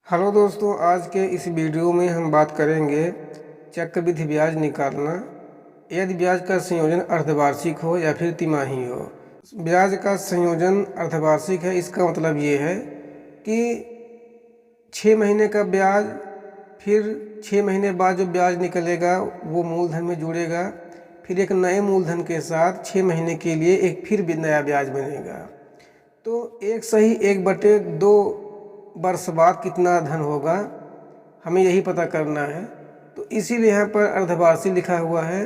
Hello दोस्तों, आज के इस वीडियो में हम बात करेंगे चक्रवृद्धि ब्याज निकालना। यदि ब्याज का संयोजन अर्धवार्षिक हो या फिर तिमाही हो। ब्याज का संयोजन अर्धवार्षिक है, इसका मतलब ये है कि 6 महीने का ब्याज, फिर 6 महीने बाद जो ब्याज निकलेगा वो मूलधन में जुड़ेगा, फिर एक नए मूलधन के साथ 6 महीने के लिए एक फिर भी नया ब्याज बनेगा। तो 1/2 वर्ष बाद कितना धन होगा, हमें यही पता करना है। तो इसीलिए यहाँ पर अर्धवार्षिक लिखा हुआ है।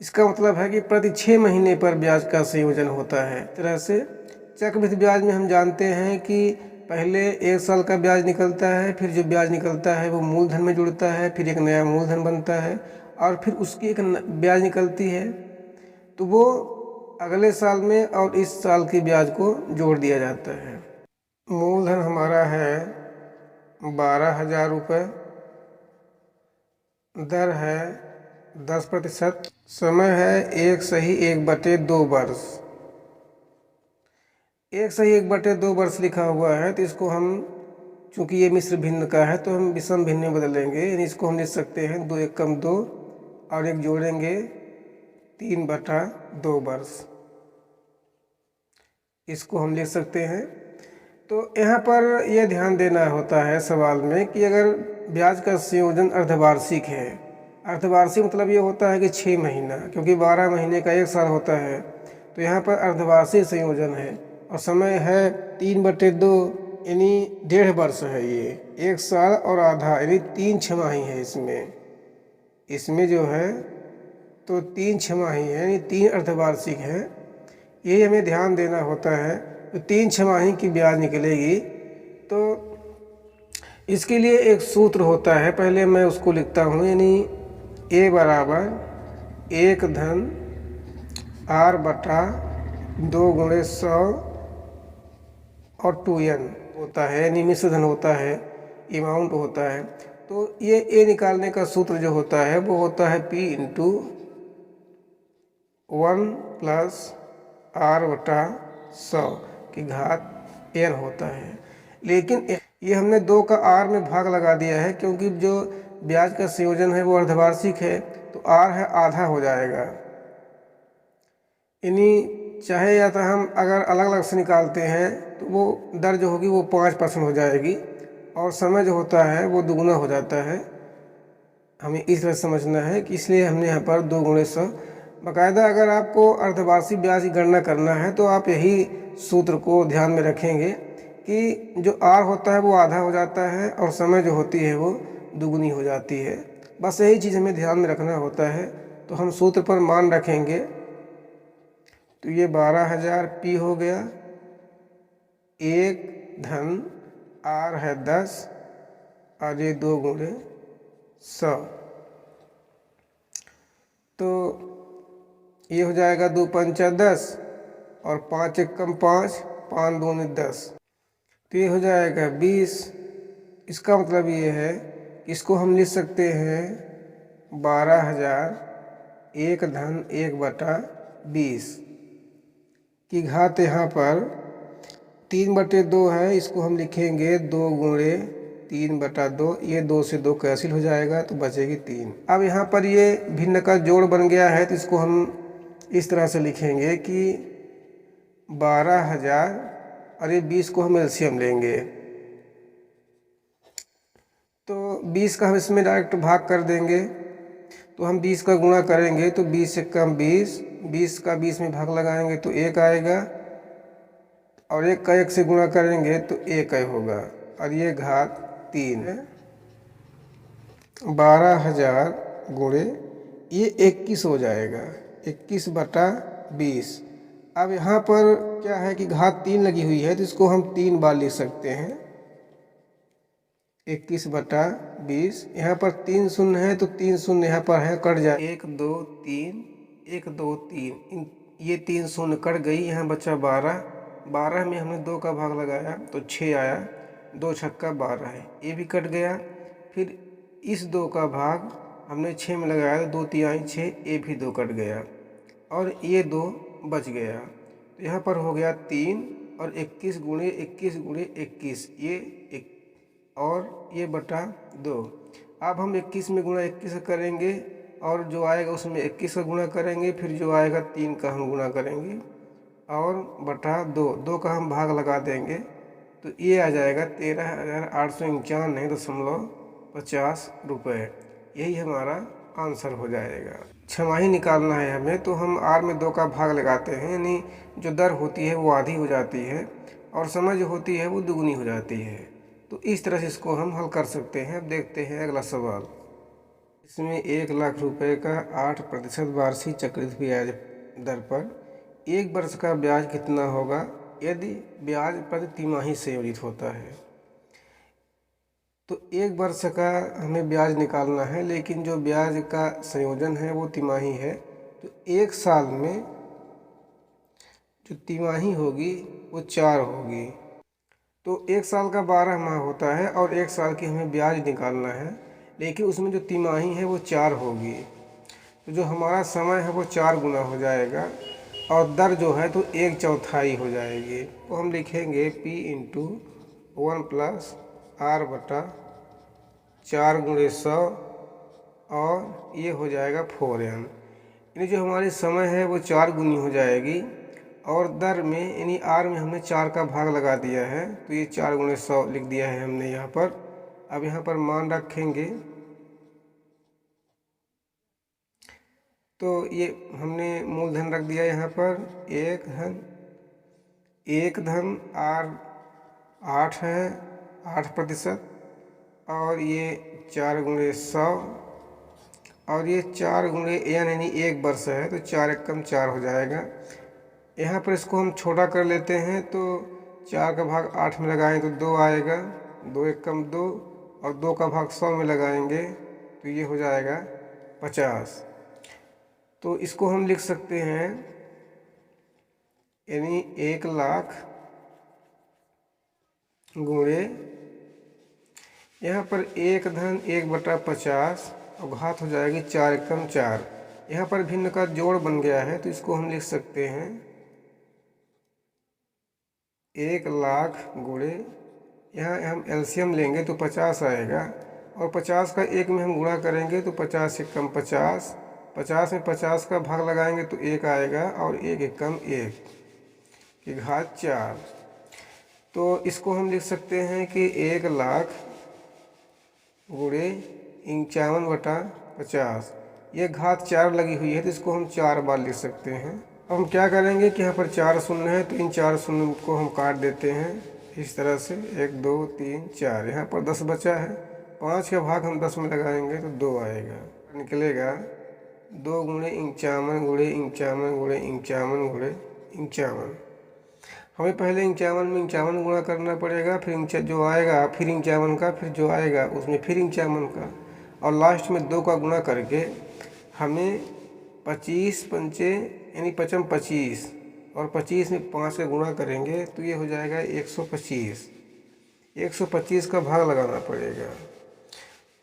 इसका मतलब है कि प्रति 6 महीने पर ब्याज का संयोजन होता है। इस तरह से चक्रवृद्धि ब्याज में हम जानते हैं कि पहले 1 साल का ब्याज निकलता है, फिर जो ब्याज निकलता है वो मूलधन में जुड़ता है, फिर एक नया मूलधन बनता है और फिर उसकी एक ब्याज निकलती है, तो वो अगले साल में और इस साल की ब्याज को जोड़ दिया जाता है। मूलधन हमारा है 12,000 रुपये, दर है 10%, समय है 1/1/2 वर्ष। 1/1/2 वर्ष लिखा हुआ है, तो इसको हम, चूँकि ये मिश्र भिन्न का है तो हम विषम भिन्न में बदलेंगे। यानी इसको हम लिख सकते हैं 2 एकम 2 और एक जोड़ेंगे 3/2 वर्ष। इसको हम लिख सकते हैं। तो यहाँ पर यह ध्यान देना होता है सवाल में कि अगर ब्याज का संयोजन अर्धवार्षिक है, अर्धवार्षिक मतलब ये होता है कि 6 महीना, क्योंकि 12 महीने का 1 साल होता है, तो यहाँ पर अर्धवार्षिक संयोजन है और समय है 3/2, यानी 1.5 वर्ष है। ये 1 साल और आधा, यानी 3 छमाही है इसमें जो है, तो 3 छमाही है, यानी 3 अर्धवार्षिक है। यही हमें ध्यान देना होता है। तो 3 छमाही की ब्याज निकलेगी, तो इसके लिए एक सूत्र होता है, पहले मैं उसको लिखता हूँ। यानी A बराबर 1 धन R/2 गुणे 100 और 2n होता है, यानी मिश्र धन होता है, अमाउंट होता है। तो ये A निकालने का सूत्र जो होता है वो होता है P × 1 + R/100 की घात n होता है। लेकिन ये हमने 2 का r में भाग लगा दिया है, क्योंकि जो ब्याज का संयोजन है वो अर्धवार्षिक है, तो r है आधा हो जाएगा। यानी चाहे या तो हम अगर अलग अलग से निकालते हैं तो वो दर जो होगी वो 5% हो जाएगी और समय जो होता है वो दुगुना हो जाता है। हमें इस तरह समझना है कि इसलिए हमने यहाँ पर 2 गुणे 100। बाकायदा अगर आपको अर्धवार्षिक ब्याज की गणना करना है तो आप यही सूत्र को ध्यान में रखेंगे कि जो r होता है वो आधा हो जाता है और समय जो होती है वो दुगुनी हो जाती है। बस यही चीज़ हमें ध्यान में रखना होता है। तो हम सूत्र पर मान रखेंगे, तो ये 12,000 P हो गया, 1 धन R है 10 और ये 2 गुणे 100, तो ये हो जाएगा 2 पंचा 10 और 5 एकम 5, 5 दूनी 10, तो ये हो जाएगा 20। इसका मतलब ये है कि इसको हम लिख सकते हैं 12,000 1 धन 1/20 की घात, यहाँ पर 3/2 है, इसको हम लिखेंगे 2 गुणे 3/2। ये 2 से 2 कैंसिल हो जाएगा तो बचेगी 3। अब यहाँ पर ये भिन्न का जोड़ बन गया है, तो इसको हम इस तरह से लिखेंगे कि 12,000 और ये 20 को हम एलसीएम लेंगे, तो 20 का हम इसमें डायरेक्ट भाग कर देंगे। तो हम 20 का गुणा करेंगे तो 20 से कम 20, 20 का 20 में भाग लगाएंगे तो 1 आएगा और 1 का 1 से गुणा करेंगे तो 1 होगा और ये घात 3 है। 12,000 गुणे ये 21 हो जाएगा, 21/20। अब यहाँ पर क्या है कि घात 3 लगी हुई है, तो इसको हम 3 बार लिख सकते हैं। 21/20, यहाँ पर 3 शून्य है तो 3 शून्य यहाँ पर है, कट जाए 1 2 3, 1 2 3, ये 3 शून्य कट गई, यहाँ बचा 12। 12 में हमने 2 का भाग लगाया तो 6 आया, 2 छक्का 12 है, ये भी कट गया। फिर इस 2 का भाग हमने 6 में लगाया तो 2 तिहाई 6, ये भी 2 कट गया और ये 2 बच गया। तो यहाँ पर हो गया 3 और 21 गुणे 21 गुणे 21, ये और ये बटा 2। अब हम 21 में गुणा 21 करेंगे और जो आएगा उसमें 21 का गुणा करेंगे, फिर जो आएगा 3 का हम गुणा करेंगे और बटा 2 का हम भाग लगा देंगे तो ये आ जाएगा 13,891.50 रुपये। यही हमारा आंसर हो जाएगा। छमाही निकालना है हमें, तो हम r में 2 का भाग लगाते हैं, यानी जो दर होती है वो आधी हो जाती है और समय जो होती है वो दुगनी हो जाती है। तो इस तरह से इसको हम हल कर सकते हैं। अब देखते हैं अगला सवाल। इसमें 1,00,000 रुपये का 8% वार्षिक चक्रवृद्धि ब्याज दर पर 1 वर्ष का ब्याज कितना होगा यदि ब्याज प्रति तिमाही संयोजित होता है। तो 1 वर्ष का हमें ब्याज निकालना है, लेकिन जो ब्याज का संयोजन है वो तिमाही है। तो 1 साल में जो तिमाही होगी वो 4 होगी। तो 1 साल का 12 माह होता है और 1 साल की हमें ब्याज निकालना है, लेकिन उसमें जो तिमाही है वो 4 होगी। तो जो हमारा समय है वो 4 गुना हो जाएगा और दर जो है तो 1/4 हो जाएगी। तो हम लिखेंगे P × 1 + R बटा 4 × 100 और ये हो जाएगा 4n। यानी जो हमारी समय है वो 4 गुनी हो जाएगी और दर में यानी R में हमने 4 का भाग लगा दिया है, तो ये 4 × 100 लिख दिया है हमने यहाँ पर। अब यहाँ पर मान रखेंगे तो ये हमने मूलधन रख दिया यहाँ पर 1 धन R 8 है 8% और ये 4 × 100 और ये 4 × n यानी 1 वर्ष है तो 4 × 4 हो जाएगा। यहाँ पर इसको हम छोटा कर लेते हैं, तो 4 का भाग 8 में लगाएं तो 2 आएगा, 2 × 2 और 2 का भाग 100 में लगाएंगे तो ये हो जाएगा 50। तो इसको हम लिख सकते हैं यानी 1,00,000 गुणे यहाँ पर 1 धन 1/50 और घात हो जाएगी 4 × 4। यहाँ पर भिन्न का जोड़ बन गया है तो इसको हम लिख सकते हैं 1,00,000 गुणे, यहाँ हम एलसीएम लेंगे तो 50 आएगा और 50 का 1 में हम गुणा करेंगे तो 50 × 50, 50 में 50 का भाग लगाएंगे तो 1 आएगा और 1 × 1 की घात 4। तो इसको हम लिख सकते हैं कि 1,00,000 गुणे 51/50, ये घात 4 लगी हुई है तो इसको हम 4 बार लिख सकते हैं। अब हम क्या करेंगे कि यहाँ पर 4 शून्य है तो इन 4 शून्य को हम काट देते हैं इस तरह से, 1 2 3 4। यहाँ पर 10 बचा है, 5 का भाग हम 10 में लगाएंगे तो 2 आएगा, निकलेगा 2 × 51 गुणे 51 गुणे 51 गुणे 51। हमें पहले 51 में 51 गुणा करना पड़ेगा, फिर जो आएगा फिर 51 का, फिर जो आएगा उसमें फिर 51 का और लास्ट में 2 का गुणा करके हमें 25 पंचे यानी 55 25 और 25 में 5 का गुणा करेंगे तो ये हो जाएगा 125। 125 का भाग लगाना पड़ेगा।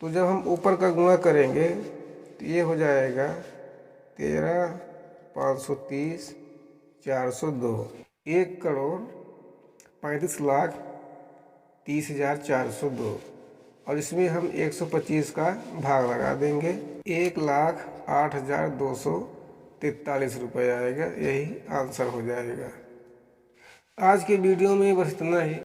तो जब हम ऊपर का गुणा करेंगे तो ये हो जाएगा 13,530 402। 1,35,30,402 और इसमें हम 125 का भाग लगा देंगे, 1,08,243 रुपये आएगा। यही आंसर हो जाएगा। आज के वीडियो में बस इतना ही।